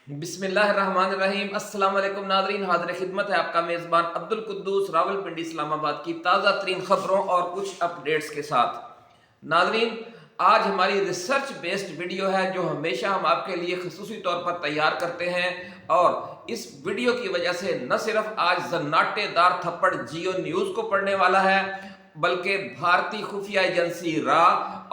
बिस्मिल्लाहिर्रहमानिर्रहीम। अस्सलाम वालेकुम नाज़रीन, हाज़िर खिदमत है आपका मेज़बान अब्दुल कुद्दूस रावलपिंडी इस्लामाबाद की ताज़ा तरीन खबरों और कुछ अपडेट्स के साथ। नाज़रीन, आज हमारी रिसर्च बेस्ड वीडियो है जो हमेशा हम आपके लिए खसूसी तौर पर तैयार करते हैं, और इस वीडियो की वजह से न सिर्फ आज जन्नाटेदार थप्पड़ जियो न्यूज़ को पड़ने वाला है, बल्कि भारतीय खुफिया एजेंसी रा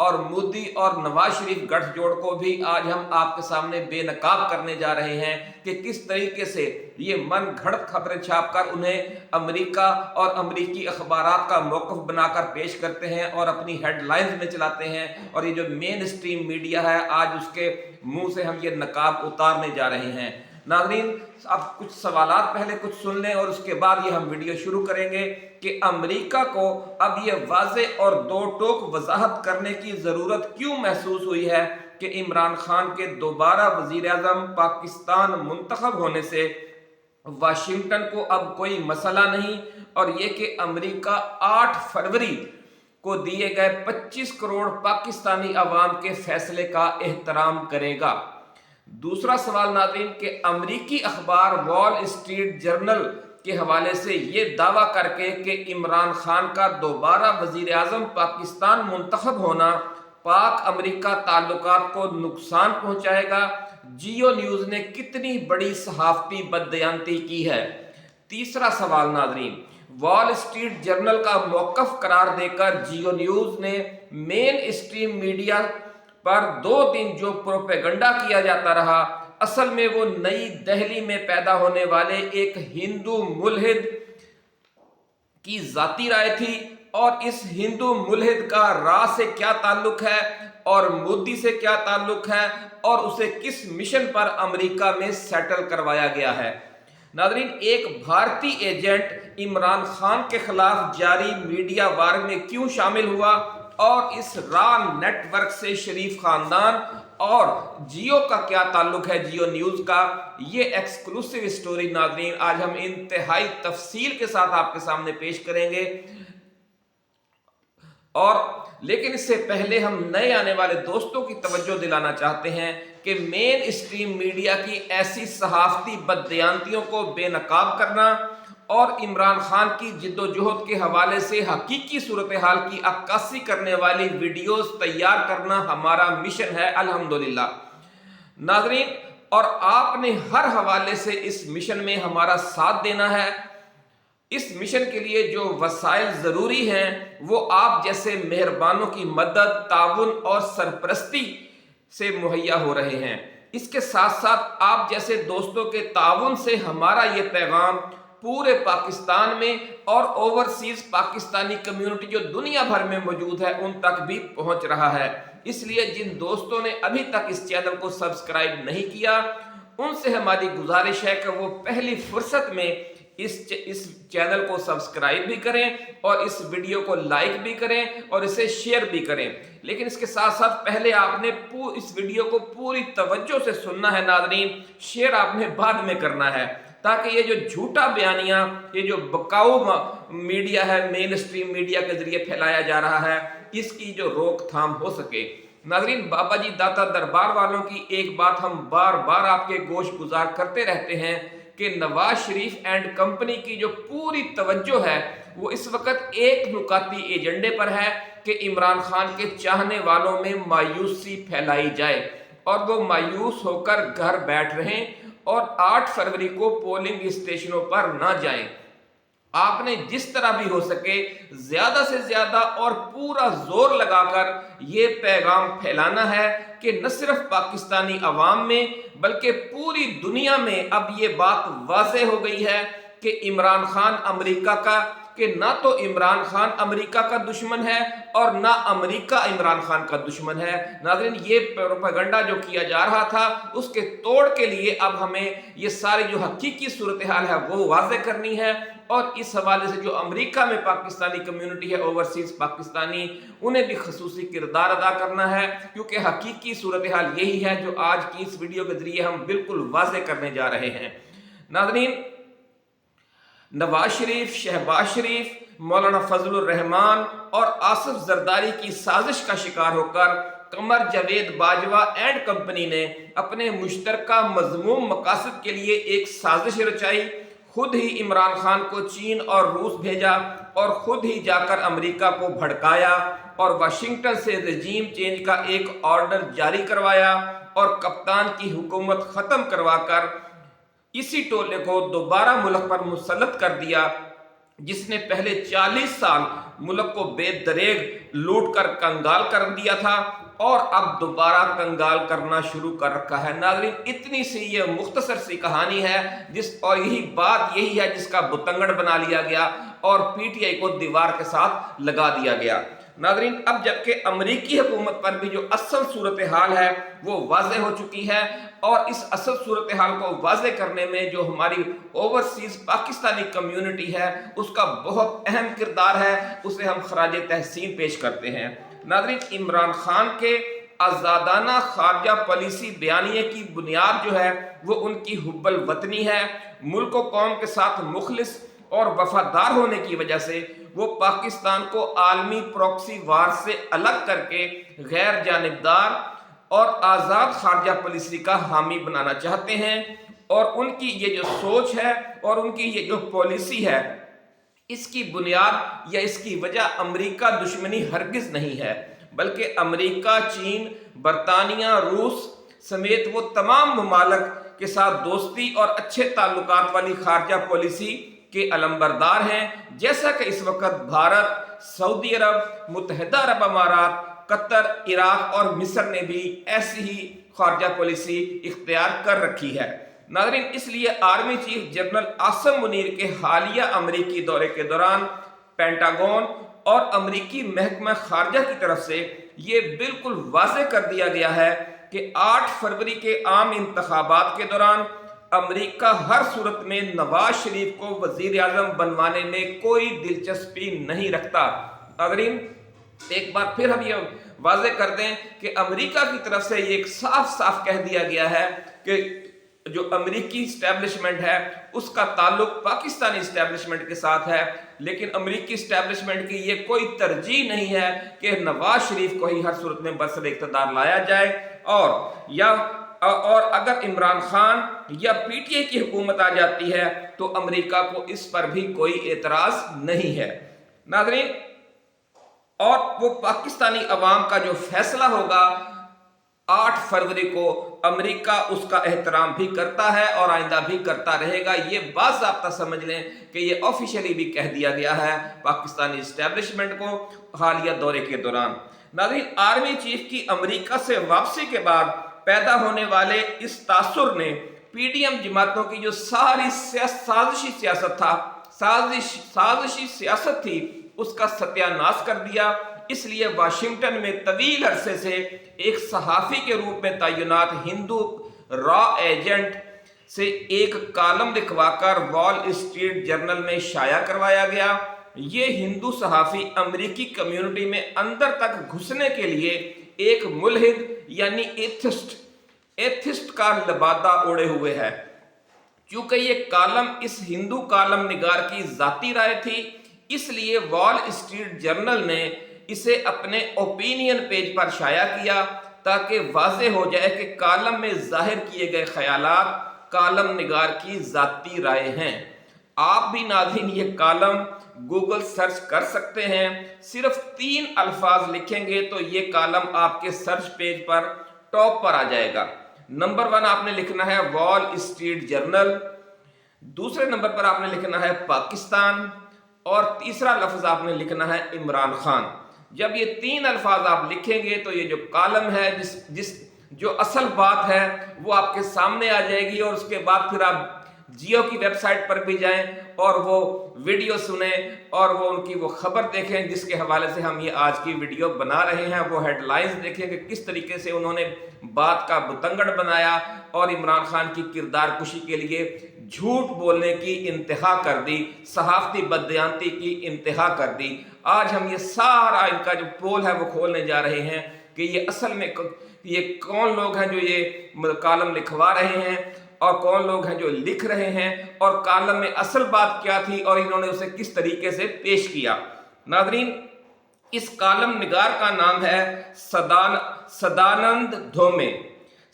और मोदी और नवाज शरीफ गठजोड़ को भी आज हम आपके सामने बेनकाब करने जा रहे हैं कि किस तरीके से ये मन घड़त खबरें छापकर उन्हें अमेरिका और अमेरिकी अखबारात का मौक़िफ़ बनाकर पेश करते हैं और अपनी हेडलाइंस में चलाते हैं, और ये जो मेन स्ट्रीम मीडिया है आज उसके मुंह से हम ये नकाब उतारने जा रहे हैं। नाज़रीन, अब कुछ सवालात पहले कुछ सुन लें और उसके बाद ये हम वीडियो शुरू करेंगे कि अमेरिका को अब ये वाज़े और दो टोक वजाहत करने की ज़रूरत क्यों महसूस हुई है कि इमरान खान के दोबारा वज़ीर-ए-आज़म पाकिस्तान मुंतखब होने से वाशिंगटन को अब कोई मसला नहीं, और ये कि अमेरिका 8 फरवरी को दिए गए 25 करोड़ पाकिस्तानी अवाम के फैसले का एहतराम करेगा। दूसरा सवाल नाज़रीन, कि अमेरिकी अखबार वॉल स्ट्रीट जर्नल के हवाले से ये दावा करके कि इमरान खान का दोबारा वज़ीर आज़म पाकिस्तान मुंतखब होना पाक अमेरिका ताल्लुकात को नुकसान पहुंचाएगा, जियो न्यूज़ ने कितनी बड़ी सहाफ़ती बददयांती की है। तीसरा सवाल नाज़रीन, वॉल स्ट्रीट जर्नल का मौक़िफ़ करार देकर जियो न्यूज़ ने मेन स्ट्रीम मीडिया पर 2 दिन जो प्रोपेगंडा किया जाता रहा, असल में वो नई दिल्ली में पैदा होने वाले एक हिंदू मुल्हिद की जाती राय थी, और इस हिंदू मुल्हिद का रा से क्या ताल्लुक है और मोदी से क्या ताल्लुक है, और उसे किस मिशन पर अमेरिका में सेटल करवाया गया है। नाज़रीन, एक भारतीय एजेंट इमरान खान के खिलाफ जारी मीडिया वार में क्यों शामिल हुआ, और इस रा नेटवर्क से शरीफ खानदान और जियो का क्या ताल्लुक है, जियो न्यूज़ का, ये एक्सक्लूसिव स्टोरी नाज़रीन आज हम इंतहाई तफसील के साथ आपके सामने पेश करेंगे। लेकिन इससे पहले हम नए आने वाले दोस्तों की तवज्जो दिलाना चाहते हैं कि मेन स्ट्रीम मीडिया की ऐसी सहाफ़ती बददयांतियों को बेनकाब करना और इमरान खान की जिद्दोजहद के हवाले से हकीकी सूरत हाल की अक्कासी करने वाली वीडियोस तैयार करना हमारा मिशन है, अल्हम्दुलिल्लाह। नाज़रीन, और आपने हर हवाले से इस मिशन में हमारा साथ देना है। इस मिशन के लिए जो वसाइल ज़रूरी हैं वो आप जैसे मेहरबानों की मदद, ताउन और सरपरस्ती से मुहैया हो रहे हैं। इसके साथ साथ आप जैसे दोस्तों के ताउन से हमारा ये पैगाम पूरे पाकिस्तान में और ओवरसीज पाकिस्तानी कम्युनिटी जो दुनिया भर में मौजूद है उन तक भी पहुंच रहा है। इसलिए जिन दोस्तों ने अभी तक इस चैनल को सब्सक्राइब नहीं किया, उनसे हमारी गुजारिश है कि वो पहली फुर्सत में इस चैनल को सब्सक्राइब भी करें और इस वीडियो को लाइक भी करें और इसे शेयर भी करें। लेकिन इसके साथ साथ पहले आपने इस वीडियो को पूरी तवज्जो से सुनना है नाज़रीन, शेयर आपने बाद में करना है, ताकि ये जो झूठा बयानियां, ये जो बकाऊ मीडिया है, मेन स्ट्रीम मीडिया के जरिए फैलाया जा रहा है, इसकी जो रोकथाम हो सके। नाज़रीन, बाबा जी दाता दरबार वालों की एक बात हम बार बार आपके गोश गुजार करते रहते हैं कि नवाज शरीफ एंड कंपनी की जो पूरी तवज्जो है वो इस वक्त एक नुकाती एजेंडे पर है कि इमरान खान के चाहने वालों में मायूसी फैलाई जाए और वो मायूस होकर घर बैठ रहें और 8 फरवरी को पोलिंग स्टेशनों पर ना जाएं। आपने जिस तरह भी हो सके ज्यादा से ज्यादा और पूरा जोर लगाकर ये पैगाम फैलाना है कि न सिर्फ पाकिस्तानी अवाम में बल्कि पूरी दुनिया में अब ये बात वाज़े हो गई है कि इमरान खान अमेरिका का, कि ना तो इमरान खान अमेरिका का दुश्मन है और ना अमेरिका इमरान खान का दुश्मन है। नाज़रीन, ये प्रोपेगेंडा जो किया जा रहा था उसके तोड़ के लिए अब हमें ये सारी जो हकीकी सूरत हाल है वो वाज़े करनी है, और इस हवाले से जो अमेरिका में पाकिस्तानी कम्युनिटी है, ओवरसीज पाकिस्तानी, उन्हें भी खसूसी किरदार अदा करना है, क्योंकि हकीकी सूरत हाल यही है जो आज की इस वीडियो के जरिए हम बिल्कुल वाज़े करने जा रहे हैं। नाज़रीन, नवाज शरीफ, शहबाज शरीफ, मौलाना फजलुर रहमान और आसिफ जरदारी की साजिश का शिकार होकर कमर जावेद बाजवा एंड कंपनी ने अपने मुश्तरका मजमूम मकासद के लिए एक साजिश रचाई, खुद ही इमरान खान को चीन और रूस भेजा और खुद ही जाकर अमेरिका को भड़काया और वाशिंगटन से रजीम चेंज का एक ऑर्डर जारी करवाया और कप्तान की हुकूमत खत्म करवाकर इसी टोले को दोबारा मुल्क पर मुसल्लत कर दिया, जिसने पहले 40 साल मुल्क को बेदरेग लूट कर कंगाल कर दिया था और अब दोबारा कंगाल करना शुरू कर रखा है। नाज़रीन, इतनी सी ये मुख्तसर सी कहानी है और यही है जिसका बुतंगड़ बना लिया गया और पीटीआई को दीवार के साथ लगा दिया गया। नाज़रीन, अब जबकि अमरीकी हुकूमत पर भी जो असल सूरत हाल है वो वाज़ेह हो चुकी है और इस असल सूरत हाल को वाज़ेह करने में जो हमारी ओवरसीज पाकिस्तानी कम्युनिटी है उसका बहुत अहम किरदार है, उसे हम खराज तहसीन पेश करते हैं। नाज़रीन, इमरान खान के आज़ादाना खारजा पॉलिसी बयानिए की बुनियाद जो है वो उनकी हुब्बल वतनी है। मुल्क व कौम के साथ मुखलिस और वफादार होने की वजह से वो पाकिस्तान को आलमी प्रॉक्सी वार से अलग करके गैर जानिबदार और आज़ाद खारजा पॉलिसी का हामी बनाना चाहते हैं और उनकी ये जो सोच है और उनकी ये जो पॉलिसी है इसकी बुनियाद या इसकी वजह अमेरिका दुश्मनी हरगिज नहीं है, बल्कि अमेरिका, चीन, बरतानिया, रूस समेत वो तमाम ममालिक के साथ दोस्ती और अच्छे ताल्लुकात वाली खारजा पॉलिसी के अलंबरदार हैं। जैसा कि इस वक्त भारत, सऊदी अरब, मुत्तहिदा अरब अमारात, कतर, इराक और मिस्र ने भी ऐसी ही खारजा पॉलिसी इख्तियार कर रखी है। नाज़रीन, इसलिए army chief general Asim Munir के हालिया अमरीकी दौरे के दौरान पेंटागन और अमरीकी महकमा खारजा की तरफ से ये बिल्कुल वाज़ेह कर दिया गया है कि 8 फरवरी के आम इंतखाबात के दौरान अमेरिका हर सूरत में नवाज शरीफ को वजीर आज़म बनवाने में कोई दिलचस्पी नहीं रखता। नाज़रीन, एक बार फिर हम ये वाज़ेह कर दें कि अमेरिका की तरफ से ये एक साफ साफ कह दिया गया है कि जो अमेरिकी इस्टेब्लिशमेंट है उसका ताल्लुक पाकिस्तानी इस्टेब्लिशमेंट के साथ है, लेकिन अमेरिकी इस्टेब्लिशमेंट की ये कोई तरजीह नहीं है कि नवाज शरीफ को ही हर सूरत में बरसर इक़्तिदार लाया जाए और अगर इमरान खान या पीटीआई की हुकूमत आ जाती है तो अमेरिका को इस पर भी कोई एतराज नहीं है। नाज़रीन, और वो पाकिस्तानी अवाम का जो फैसला होगा 8 फरवरी को अमेरिका उसका एहतराम भी करता है और आइंदा भी करता रहेगा। ये बाज़ाब्ता समझ लें कि ये ऑफिशियली भी कह दिया गया है पाकिस्तानी इस्टेब्लिशमेंट को हालिया दौरे के दौरान। नाज़रीन, आर्मी चीफ की अमेरिका से वापसी के बाद पैदा होने वाले इस तासुर ने पीडीएम जमातों की जो सारी साजिशी सियासत थी उसका सत्यानाश कर दिया। इसलिए वाशिंगटन में तवील अरसे से एक सहाफ़ी के रूप में तैनात हिंदू रॉ एजेंट से एक कॉलम लिखवाकर वॉल स्ट्रीट जर्नल में शाया करवाया गया। ये हिंदू सहाफ़ी अमेरिकी कम्युनिटी में अंदर तक घुसने के लिए एक मुल्हिद यानी एथिस्ट का लबादा ओढ़े हुए है। क्योंकि ये कॉलम इस हिंदू कॉलम निगार की जाती राय थी, इसलिए वॉल स्ट्रीट जर्नल ने इसे अपने ओपिनियन पेज पर शाया किया ताकि वाज़ेह हो जाए कि कॉलम में जाहिर किए गए ख्यालात कॉलम निगार की जाती राय हैं। आप भी नाज़रीन ये कॉलम गूगल सर्च कर सकते हैं। सिर्फ 3 अल्फाज लिखेंगे तो ये कॉलम आपके सर्च पेज पर टॉप पर आ जाएगा। नंबर 1 आपने लिखना है वॉल स्ट्रीट जर्नल, दूसरे नंबर पर आपने लिखना है पाकिस्तान और तीसरा लफ्ज आपने लिखना है इमरान खान। जब ये 3 अल्फाज आप लिखेंगे तो ये जो कॉलम है जो असल बात है वो आपके सामने आ जाएगी और उसके बाद फिर आप जियो की वेबसाइट पर भी जाएं और वो वीडियो सुने और वो उनकी वो खबर देखें जिसके हवाले से हम ये आज की वीडियो बना रहे हैं। वो हेडलाइंस देखें कि किस तरीके से उन्होंने बात का बुतंगड़ बनाया और इमरान खान की किरदार कुशी के लिए झूठ बोलने की इंतहा कर दी, सहाफती बदयांती की इंतहा कर दी। आज हम ये सारा इनका जो पोल है वो खोलने जा रहे हैं कि ये असल में ये कौन लोग हैं जो ये कॉलम लिखवा रहे हैं और कौन लोग हैं जो लिख रहे हैं और कॉलम में असल बात क्या थी और इन्होंने उसे किस तरीके से पेश किया। नाज़रीन, इस कॉलम निगार का नाम है सदानंद धोमे।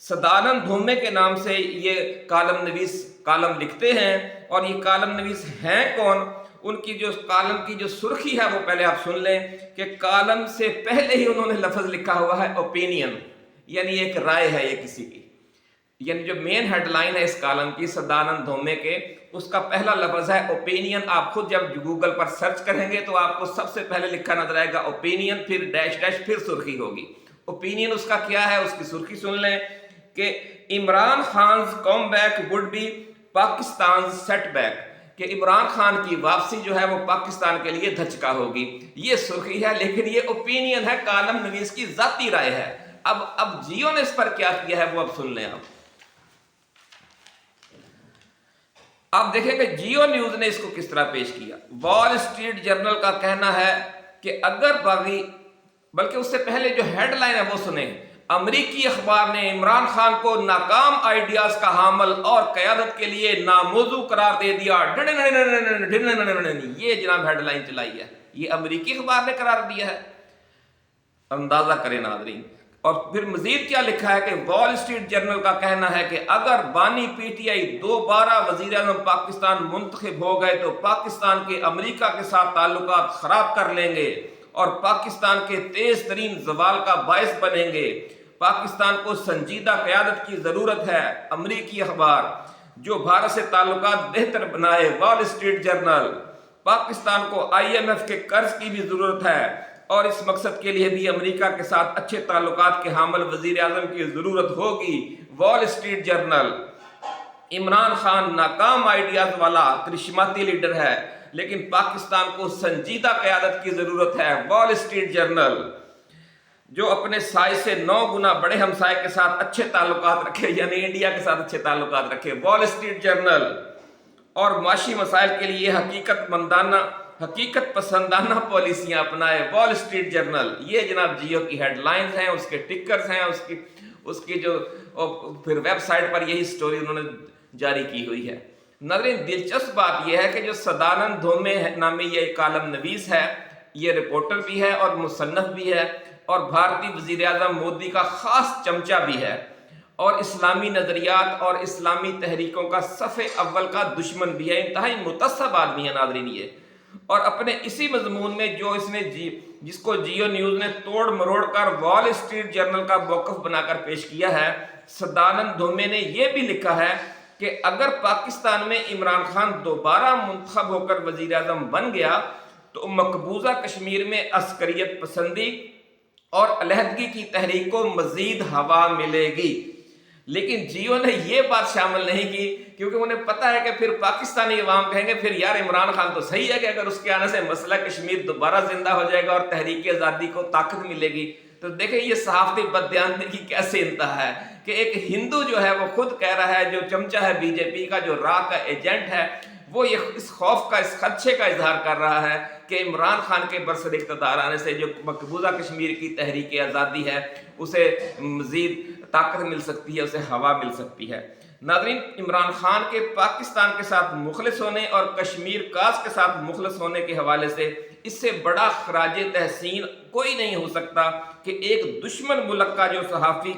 सदानंद धोमे के नाम से ये कॉलम नवीस कॉलम लिखते हैं। और ये कॉलम नवीस हैं कौन, उनकी जो कॉलम की जो सुर्खी है वो पहले आप सुन लें कि कॉलम से पहले ही उन्होंने लफ्ज लिखा हुआ है ओपिनियन, यानी एक राय है ये किसी की। यानी जो मेन हेडलाइन है इस कॉलम की सदानंद धोमे के, उसका पहला लफ्ज है ओपिनियन। आप खुद जब गूगल पर सर्च करेंगे तो आपको सबसे पहले लिखा नजर आएगा ओपिनियन, फिर डैश डैश, फिर सुर्खी होगी। ओपिनियन उसका क्या है, उसकी सुर्खी सुन लें कि Imran Khan comeback would be Pakistan setback, कि इमरान खान की वापसी जो है वो पाकिस्तान के लिए धचका होगी। ये सुर्खी है, लेकिन ये ओपिनियन है, कॉलम नवीस की जाती राय है। अब जियो ने इस पर क्या किया है वो अब सुन लें। आप देखेंगे जियो न्यूज ने इसको किस तरह पेश किया। वॉल स्ट्रीट जर्नल का कहना है कि अगर बागी, बल्कि उससे पहले जो हेडलाइन है वो सुने, अमरीकी अखबार ने इमरान खान को नाकाम आइडियाज का हामिल और क़यादत के लिए नामौजू करार दे दिया। ये जनाब हेडलाइन चलाई है, ये अमरीकी अखबार ने करार दिया है, अंदाजा करें नाज़रीन। और फिर मजीद क्या लिखा है कि वॉल स्ट्रीट जर्नल का कहना है कि अगर बानी पीटीआई दोबारा वज़ीर-ए-आज़म पाकिस्तान मुंतखब हो गए तो पाकिस्तान के अमरीका के साथ ताल्लुकात खराब कर लेंगे और पाकिस्तान के तेज तरीन जवाल का बायस बनेंगे। पाकिस्तान को संजीदा क़यादत की ज़रूरत है। अमरीकी अखबार जो भारत से ताल्लुकात बेहतर बनाए। वॉल स्ट्रीट जर्नल, पाकिस्तान को IMF के कर्ज की भी ज़रूरत है और इस मकसद के लिए भी अमेरिका के साथ अच्छे ताल्लुकात के हामिल वज़ीर आज़म की ज़रूरत होगी। Wall street journal, Imran Khan नाकाम आइडियाज वाला करिश्माती लीडर है, लेकिन पाकिस्तान को संजीदा क़यादत की ज़रूरत है। वॉल स्ट्रीट जर्नल, जो अपने साइज से 9 गुना बड़े हमसाये के साथ अच्छे ताल्लुकात रखे, यानी इंडिया के साथ अच्छे ताल्लुकात रखे। वॉल स्ट्रीट जर्नल, और माशी मसाइल के लिए हकीकत पसंदाना पॉलिसियां अपनाए। वॉल स्ट्रीट जर्नल, ये जनाब जियो की हेडलाइंस हैं, उसके टिकर्स हैं, उसकी जो फिर वेबसाइट पर यही स्टोरी उन्होंने जारी की हुई है। नाज़रीन, दिलचस्प बात यह है कि जो सदानंद धोमे नामी ये कॉलम नवीस है, ये रिपोर्टर भी है और मुसन्नफ भी है और भारतीय वज़ीर आज़म मोदी का ख़ास चमचा भी है और इस्लामी नज़रियात और इस्लामी तहरीकों का सफ़े अव्वल का दुश्मन भी है। इंतहाई मुतस्सब आदमी है नाज़रीन ये। और अपने इसी मजमून में जो इसने जिसको जियो न्यूज़ ने तोड़ मरोड़ कर वॉल स्ट्रीट जर्नल का मौक़िफ़ बनाकर पेश किया है, सदानंद धोमे ने यह भी लिखा है कि अगर पाकिस्तान में इमरान खान दोबारा मुंतखब होकर वज़ीर आज़म बन गया तो मकबूजा कश्मीर में अस्करियत पसंदी और अलहदगी की तहरीक को मज़ीद हवा मिलेगी। लेकिन जियो ने यह बात शामिल नहीं की, क्योंकि उन्हें पता है कि फिर पाकिस्तानी अवाम कहेंगे फिर यार इमरान खान तो सही है कि अगर उसके आने से मसला कश्मीर दोबारा जिंदा हो जाएगा और तहरीक आज़ादी को ताकत मिलेगी। तो देखें ये सहाफ़ती बदयानती की कैसे इंतहा है कि एक हिंदू जो है वो खुद कह रहा है, जो चमचा है बीजेपी का, जो रा का एजेंट है, वो ये इस खौफ का, इस खदशे का इजहार कर रहा है कि इमरान खान के बरसर इक़्तिदार आने से जो मकबूजा कश्मीर की तहरीक आज़ादी है उसे मज़ीद ताकत मिल सकती है, उसे हवा मिल सकती है। नाज़रीन, इमरान खान के पाकिस्तान के साथ मुखलिस होने और कश्मीर काज के साथ मुखलिस होने के हवाले से इससे बड़ा खराज तहसीन कोई नहीं हो सकता कि एक दुश्मन मुल्क का जो सहाफ़ी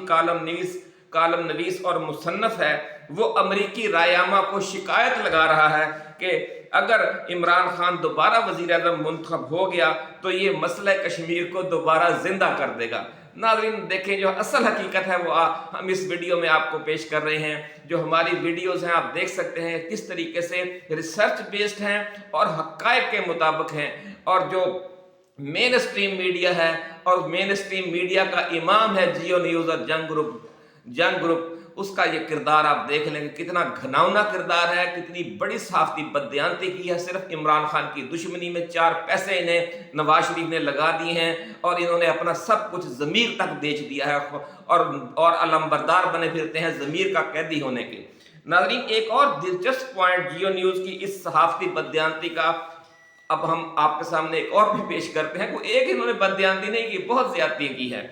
कॉलम नवीस और मुसन्नफ है वो अमरीकी रायामा को शिकायत लगा रहा है कि अगर इमरान खान दोबारा वज़ीर आज़म मुंतखब हो गया तो ये मसला कश्मीर को दोबारा जिंदा कर देगा। नाज़रीन, देखें जो असल हकीकत है वो हम इस वीडियो में आपको पेश कर रहे हैं। जो हमारी वीडियोज़ हैं आप देख सकते हैं किस तरीके से रिसर्च बेस्ड हैं और हक़ाइक़ के मुताबिक हैं। और जो मेन स्ट्रीम मीडिया है और मेन स्ट्रीम मीडिया का इमाम है जियो न्यूज़ और जंग ग्रुप, उसका ये किरदार आप देख लेंगे कितना घिनौना किरदार है, कितनी बड़ी सहाफ़ती बदयानती की है। सिर्फ इमरान खान की दुश्मनी में 4 पैसे इन्हें नवाज शरीफ ने लगा दिए हैं और इन्होंने अपना सब कुछ ज़मीर तक बेच दिया है और अलमबरदार बने फिरते हैं ज़मीर का कैदी होने के। नाज़रीन, एक और दिलचस्प पॉइंट जियो न्यूज़ की इस सहाफ़ती बदयानती का अब हम आपके सामने एक और भी पेश करते हैं। कोई एक इन्होंने बदयानती नहीं की, बहुत ज़्यादती की है।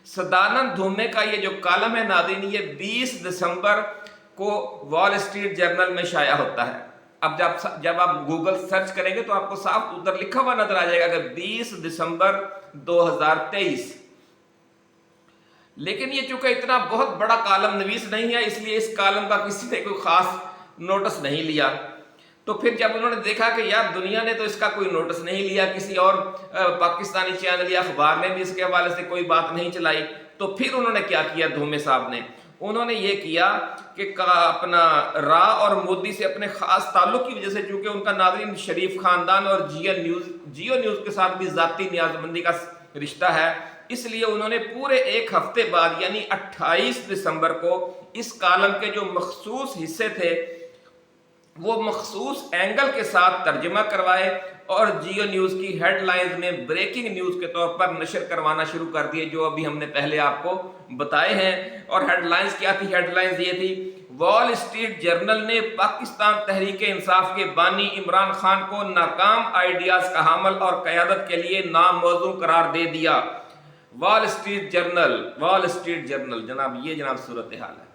सदानंद धोमे का ये जो कॉलम है नाज़रीन, ये 20 दिसंबर को वॉल स्ट्रीट जर्नल में शाया होता है। अब जब आप गूगल सर्च करेंगे तो आपको साफ उधर लिखा हुआ नजर आ जाएगा कि 20 दिसंबर 2023। लेकिन ये चूंकि इतना बहुत बड़ा कालम नवीस नहीं है, इसलिए इस कालम का किसी ने कोई खास नोटिस नहीं लिया। तो फिर जब उन्होंने देखा कि यार दुनिया ने तो इसका कोई नोटिस नहीं लिया, किसी और पाकिस्तानी चैनल या अखबार ने भी इसके हवाले से कोई बात नहीं चलाई, तो फिर उन्होंने क्या किया धूमे साहब ने, उन्होंने ये किया कि अपना रा और मोदी से अपने खास ताल्लुक की वजह से, चूंकि उनका नाज़रीन शरीफ खानदान और जियो न्यूज़ के साथ भी ज़ाती नियाज़बंदी का रिश्ता है, इसलिए उन्होंने पूरे एक हफ्ते बाद यानी 28 दिसंबर को इस कालम के जो मखसूस हिस्से थे वो मखसूस एंगल के साथ तर्जमा करवाए और जियो न्यूज़ की हेडलाइंस में ब्रेकिंग न्यूज़ के तौर पर नशर करवाना शुरू कर दिए, जो अभी हमने पहले आपको बताए हैं। और हेडलाइंस क्या थी? हेडलाइंस ये थी, वॉल स्ट्रीट जर्नल ने पाकिस्तान तहरीक इंसाफ के बानी इमरान खान को नाकाम आइडियाज का हामिल और क़यादत के लिए नामौजू करार दे दिया। वॉल स्ट्रीट जर्नल जनाब सूरत हाल है।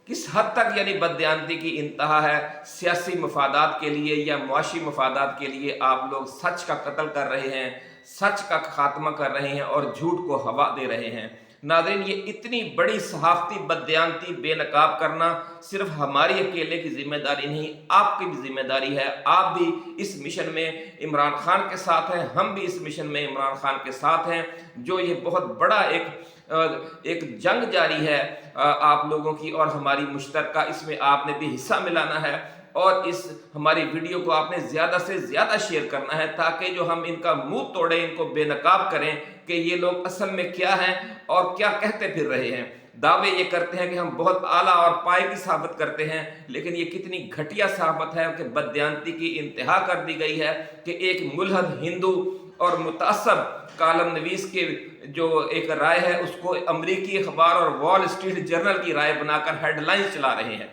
किस हद तक यानी बददियानती की इंतहा है। सियासी मफादात के लिए या मुआशी मफादात के लिए आप लोग सच का कत्ल कर रहे हैं, सच का खात्मा कर रहे हैं और झूठ को हवा दे रहे हैं। नाज़रीन, ये इतनी बड़ी सहाफ़ती बददियानती बेनकाब करना सिर्फ हमारी अकेले की जिम्मेदारी नहीं, आपकी भी जिम्मेदारी है। आप भी इस मिशन में इमरान खान के साथ हैं, हम भी इस मिशन में इमरान खान के साथ हैं। जो ये बहुत बड़ा एक जंग जारी है आप लोगों की और हमारी मुश्तरका, इसमें आपने भी हिस्सा मिलाना है और इस हमारी वीडियो को आपने ज़्यादा से ज़्यादा शेयर करना है, ताकि जो हम इनका मुंह तोड़ें, इनको बेनकाब करें कि ये लोग असल में क्या हैं और क्या कहते फिर रहे हैं। दावे ये करते हैं कि हम बहुत आला और पाए की साबित करते हैं, लेकिन ये कितनी घटिया साबित है कि बददियानती की इंतहा कर दी गई है कि एक मुल्हद हिंदू और मुतासब कालम नवीस के जो एक राय है उसको अमरीकी अखबार और वॉल स्ट्रीट जर्नल की राय बनाकर हेडलाइंस चला रहे हैं।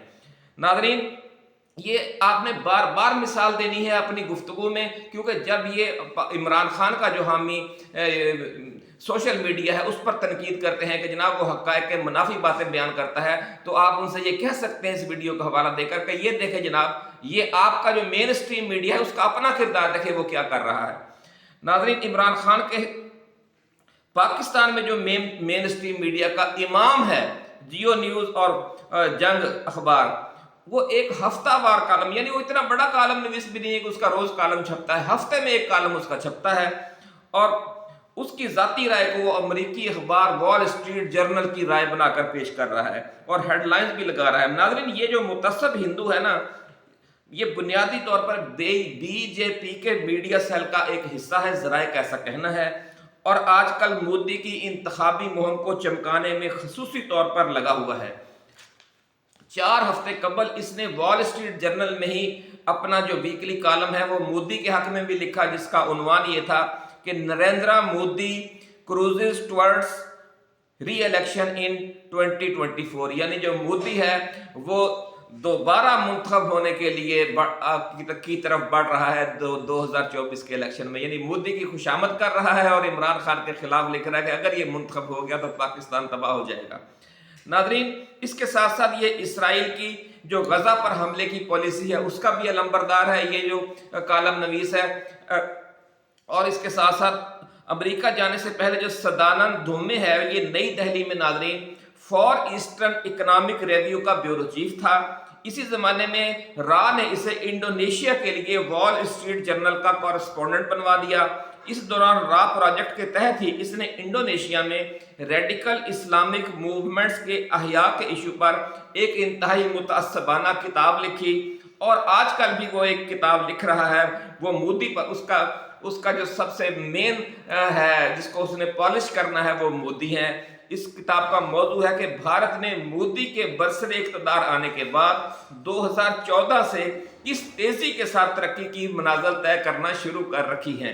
नाज़रीन, ये आपने बार बार मिसाल देनी है अपनी गुफ्तगू में, क्योंकि जब ये इमरान खान का जो हामी सोशल मीडिया है उस पर तनकीद करते हैं कि जनाब वो हक़ाइक़ के मुनाफी बातें बयान करता है, तो आप उनसे ये कह सकते हैं इस वीडियो का हवाला देकर कि ये देखें जनाब, ये आपका जो मेन स्ट्रीम मीडिया है उसका अपना किरदार देखें वो क्या कर रहा है। नाज़रीन, इमरान खान के पाकिस्तान में जो मेन स्ट्रीम मीडिया का इमाम है जियो न्यूज़ और जंग अखबार, वो एक हफ्तावार कालम, यानी वो इतना बड़ा कालम नवीस भी नहीं है कि उसका रोज कालम छपता है, हफ्ते में एक कालम उसका छपता है और उसकी जाती राय को वो अमरीकी अखबार वॉल स्ट्रीट जर्नल की राय बनाकर पेश कर रहा है और हेडलाइंस भी लगा रहा है। नाज़रीन, ये जो मुतअस्सब हिंदू है ना, ये बुनियादी तौर पर बीजेपी के मीडिया सेल का एक हिस्सा है, ज़राए का ऐसा कहना है, और आजकल मोदी की इंतखाबी मुहिम को चमकाने में खसूसी तौर पर लगा हुआ है। 4 हफ्ते कबल इसने वॉल स्ट्रीट जर्नल में ही अपना जो वीकली कॉलम है वो मोदी के हक में भी लिखा, जिसका उन्वान ये था कि नरेंद्र मोदी क्रूजेस टुवर्ड्स री इलेक्शन इन 2024, यानी जो मोदी है वो दोबारा मुंतखब होने के लिए की तरफ बढ़ रहा है 2024 के इलेक्शन में, यानी मोदी की खुशामद कर रहा है और इमरान खान के खिलाफ लिख रहा है कि अगर ये मुंतखब हो गया तो पाकिस्तान तबाह हो जाएगा। नाज़रीन, इसके साथ साथ ये इसराइल की जो गजा पर हमले की पॉलिसी है उसका भी अलंबरदार है ये जो कालम नवीस है। और इसके साथ साथ अमेरिका जाने से पहले जो सदानंद धूमे है ये नई दिल्ली में नाज़रीन फॉर ईस्टर्न इकोनॉमिक रिव्यू का ब्यूरो चीफ था। इसी जमाने में रा ने इसे इंडोनेशिया के लिए वॉल स्ट्रीट जर्नल का कॉरेस्पॉन्डेंट बनवा दिया। इस दौरान रा प्रोजेक्ट के तहत ही इसने इंडोनेशिया में रेडिकल इस्लामिक मूवमेंट्स के अहया के इशू पर एक इंतहाई मुतअस्सबाना किताब लिखी और आजकल भी वो एक किताब लिख रहा है। वो मोदी पर उसका जो सबसे मेन है जिसको उसने पॉलिश करना है वो मोदी है। इस किताब का मौजू है कि भारत ने मोदी के बरसरे इक़्तिदार आने के बाद 2014 से किस तेजी के साथ तरक्की की मनाज़िल तय करना शुरू कर रखी है।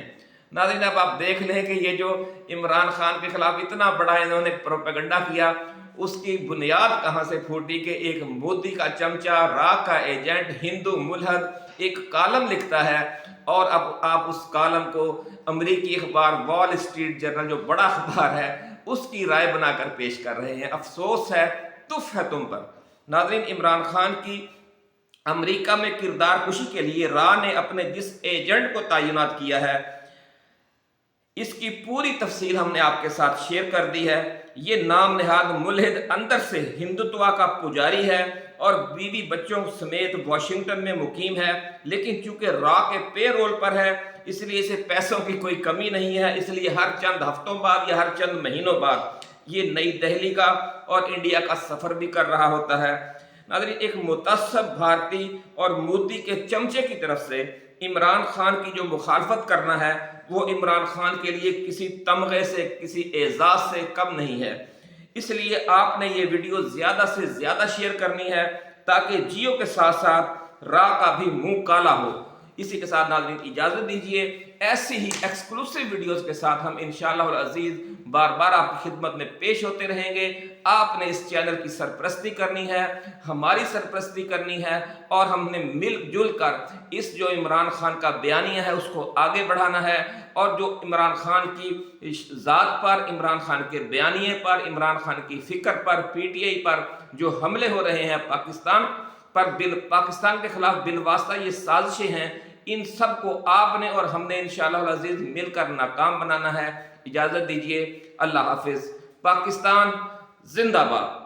नाज़रीन, अब आप देख लें कि ये जो इमरान खान के खिलाफ इतना बड़ा इन्होंने प्रोपेगेंडा किया उसकी बुनियाद कहाँ से फूटी कि एक मोदी का चमचा, रा का एजेंट, हिंदू मुल्हद एक कॉलम लिखता है और अब आप उस कॉलम को अमरीकी अखबार वॉल स्ट्रीट जर्नल जो बड़ा अखबार है उसकी राय बनाकर पेश कर रहे हैं। अफसोस है, तुफ है तुम पर। नाज़रीन, इमरान खान की امریکہ میں کردار کشی کے لیے را نے اپنے جس ایجنٹ کو تعینات کیا ہے اس کی پوری تفصیل ہم نے آپ کے ساتھ شیئر کر دی ہے۔ یہ نام نہاد ملحد اندر سے ہندوتوا کا پجاری ہے اور بیوی بچوں سمیت واشنگٹن میں مقیم ہے، لیکن چونکہ را کے پے رول پر ہے اس لیے اسے پیسوں کی کوئی کمی نہیں ہے، اس لیے ہر چند ہفتوں بعد یا ہر چند مہینوں بعد یہ نئی دہلی کا اور انڈیا کا سفر بھی کر رہا ہوتا ہے۔ ناظرین، ایک متعصب بھارتی اور مودی کے چمچے کی طرف سے عمران خان کی جو مخالفت کرنا ہے وہ عمران خان کے لیے کسی تمغے سے، کسی اعزاز سے کم نہیں ہے۔ اس لیے آپ نے یہ ویڈیو زیادہ سے زیادہ شیئر کرنی ہے تاکہ جیو کے ساتھ ساتھ را کا بھی منہ کالا ہو۔ اسی کے ساتھ ناظرین اجازت دیجیے، ایسی ہی ایکسکلوسیو ویڈیوز کے ساتھ ہم انشاءاللہ العزیز بار بار آپ کی خدمت میں پیش ہوتے رہیں گے۔ آپ نے اس چینل کی سرپرستی کرنی ہے، ہماری سرپرستی کرنی ہے، اور ہم نے مل جل کر اس جو عمران خان کا بیانیہ ہے اس کو آگے بڑھانا ہے، اور جو عمران خان کی ذات پر، عمران خان کے بیانیے پر، عمران خان کی فکر پر، پی ٹی آئی پر جو حملے ہو رہے ہیں پاکستان کے خلاف بالواسطہ یہ سازشیں ہیں، ان سب کو آپ نے اور ہم نے انشاءاللہ العزیز مل کر ناکام بنانا ہے۔ اجازت دیجیے، اللہ حافظ۔ پاکستان زندہ باد۔